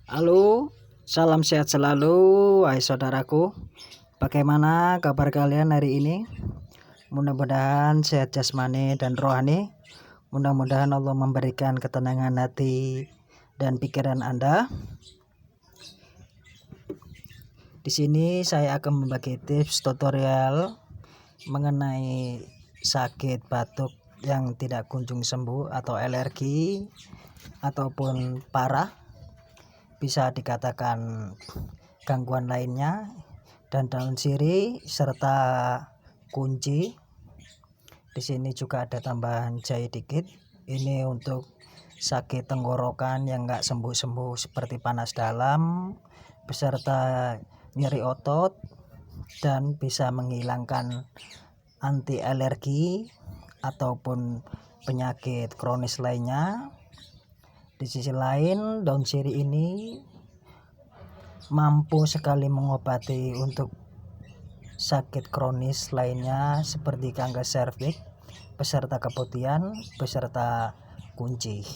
Halo, salam sehat selalu, wahai saudaraku. Bagaimana kabar kalian hari ini? Mudah-mudahan sehat jasmani dan rohani. Mudah-mudahan Allah memberikan ketenangan hati dan pikiran Anda. Di sini saya akan membagi tips tutorial mengenai sakit batuk yang tidak kunjung sembuh atau alergi ataupun parah, bisa dikatakan gangguan lainnya, dan daun sirih serta kunci. Di sini juga ada tambahan jahe dikit. Ini untuk sakit tenggorokan yang enggak sembuh-sembuh seperti panas dalam beserta nyeri otot, dan bisa menghilangkan anti alergi ataupun penyakit kronis lainnya. Di sisi lain, daun sirih ini mampu sekali mengobati untuk sakit kronis lainnya seperti kanker serviks beserta keputihan beserta kunci.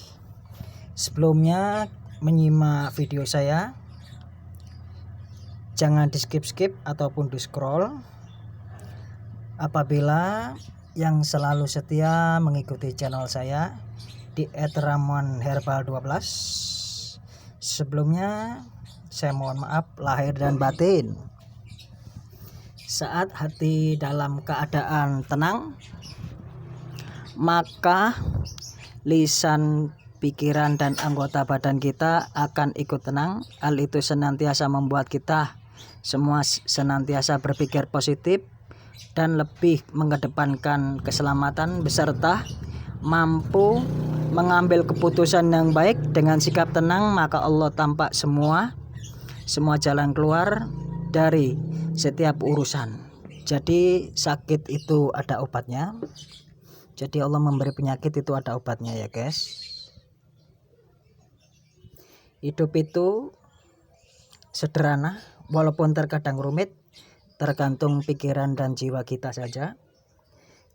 Sebelumnya menyimak video saya, jangan di skip ataupun di scroll. Apabila yang selalu setia mengikuti channel saya di @ramonherbal12, sebelumnya saya mohon maaf lahir dan batin. Saat hati dalam keadaan tenang, maka lisan, pikiran, dan anggota badan kita akan ikut tenang. Hal itu senantiasa membuat kita semua senantiasa berpikir positif dan lebih mengedepankan keselamatan beserta mampu mengambil keputusan yang baik dengan sikap tenang. Maka Allah tampak semua jalan keluar dari setiap urusan. Jadi sakit itu ada obatnya. Jadi Allah memberi penyakit itu ada obatnya ya guys. Hidup itu sederhana walaupun terkadang rumit, tergantung pikiran dan jiwa kita saja.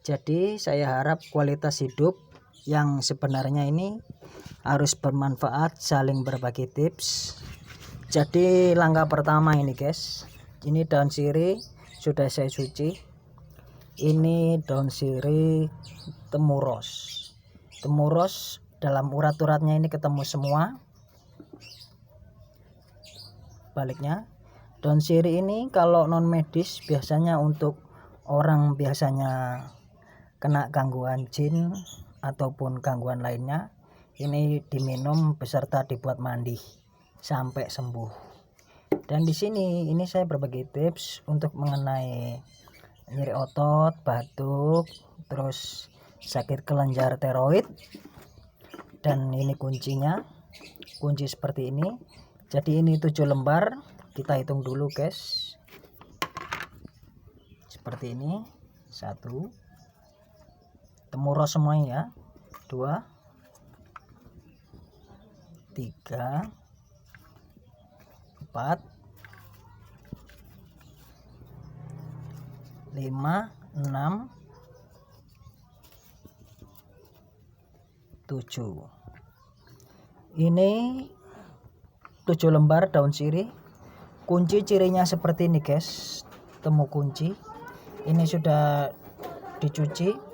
Jadi saya harap kualitas hidup yang sebenarnya ini harus bermanfaat, saling berbagi tips. Jadi langkah pertama ini guys, ini daun sirih sudah saya cuci. Ini daun sirih temuros dalam urat-uratnya ini ketemu semua. Baliknya, daun sirih ini kalau non medis biasanya untuk orang biasanya kena gangguan jin ataupun gangguan lainnya, ini diminum beserta dibuat mandi sampai sembuh. Dan di sini ini saya berbagi tips untuk mengenai nyeri otot, batuk, terus sakit kelenjar tiroid. Dan ini kuncinya, kunci seperti ini. Jadi ini 7 lembar, kita hitung dulu guys. Seperti ini, 1, temuros semuanya, 2, 3, 4, 5, 6, 7. Ini 7 lembar daun sirih. Kunci cirinya seperti ini guys, temu kunci. Ini sudah dicuci.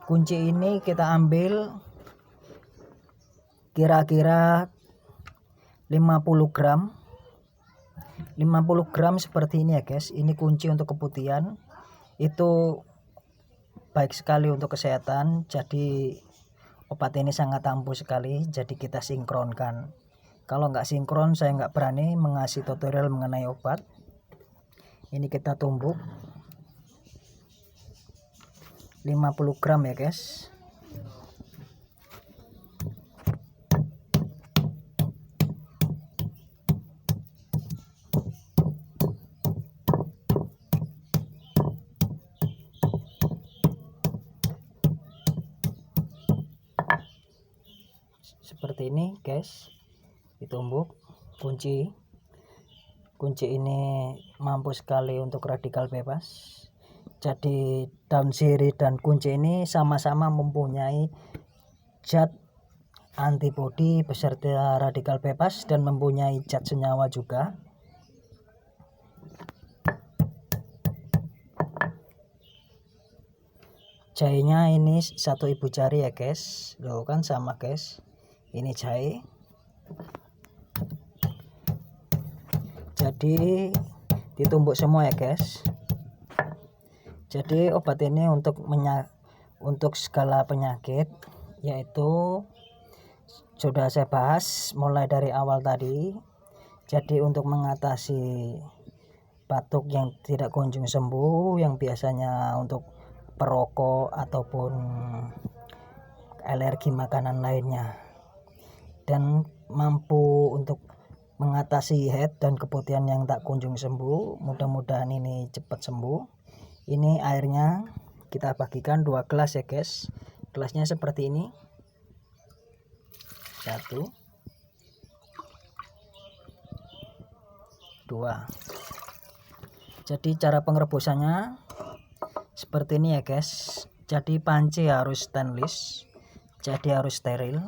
Kunci ini kita ambil kira-kira 50 gram. 50 gram seperti ini ya guys. Ini kunci untuk keputihan. Itu baik sekali untuk kesehatan. Jadi obat ini sangat ampuh sekali. Jadi kita sinkronkan. Kalau nggak sinkron, saya nggak berani mengasih tutorial mengenai obat. Ini kita tumbuk 50 gram ya guys. Seperti ini guys, ditumbuk. Kunci ini mampu sekali untuk radikal bebas. Jadi daun sirih dan kunci ini sama-sama mempunyai zat antibodi beserta radikal bebas dan mempunyai zat senyawa juga. Jahenya ini 1 ibu jari ya guys, loh kan sama guys, ini jahe. Jadi ditumbuk semua ya guys. Jadi obat ini untuk segala penyakit, yaitu sudah saya bahas mulai dari awal tadi. Jadi untuk mengatasi batuk yang tidak kunjung sembuh, yang biasanya untuk perokok ataupun alergi makanan lainnya, dan mampu untuk mengatasi head dan keputihan yang tak kunjung sembuh. Mudah-mudahan ini cepat sembuh. Ini airnya kita bagikan 2 gelas ya guys. Gelasnya seperti ini, 1 2. Jadi cara pengerebusannya seperti ini ya guys. Jadi panci harus stainless, jadi harus steril,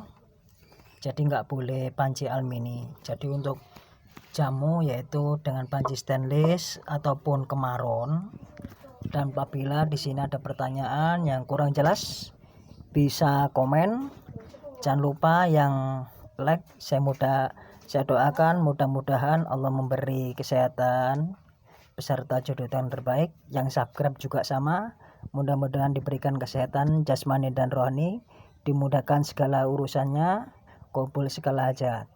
jadi nggak boleh panci alumini. Jadi untuk jamu yaitu dengan panci stainless ataupun kemaron. Dan apabila di sini ada pertanyaan yang kurang jelas, bisa komen. Jangan lupa yang like, saya doakan mudah-mudahan Allah memberi kesehatan beserta jodoh yang terbaik. Yang subscribe juga sama, mudah-mudahan diberikan kesehatan jasmani dan rohani, dimudahkan segala urusannya, kabul segala hajat.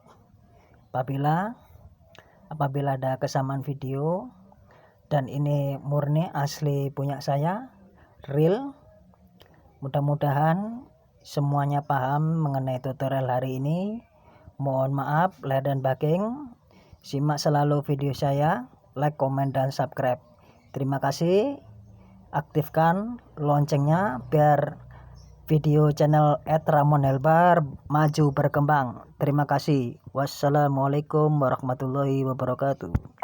Apabila ada kesamaan video dan ini murni asli punya saya, real, mudah-mudahan semuanya paham mengenai tutorial hari ini. Mohon maaf lahir dan batin. Simak selalu video saya, like, komen, dan subscribe. Terima kasih. Aktifkan loncengnya biar video channel @ramonhelbar maju berkembang. Terima kasih. Wassalamualaikum warahmatullahi wabarakatuh.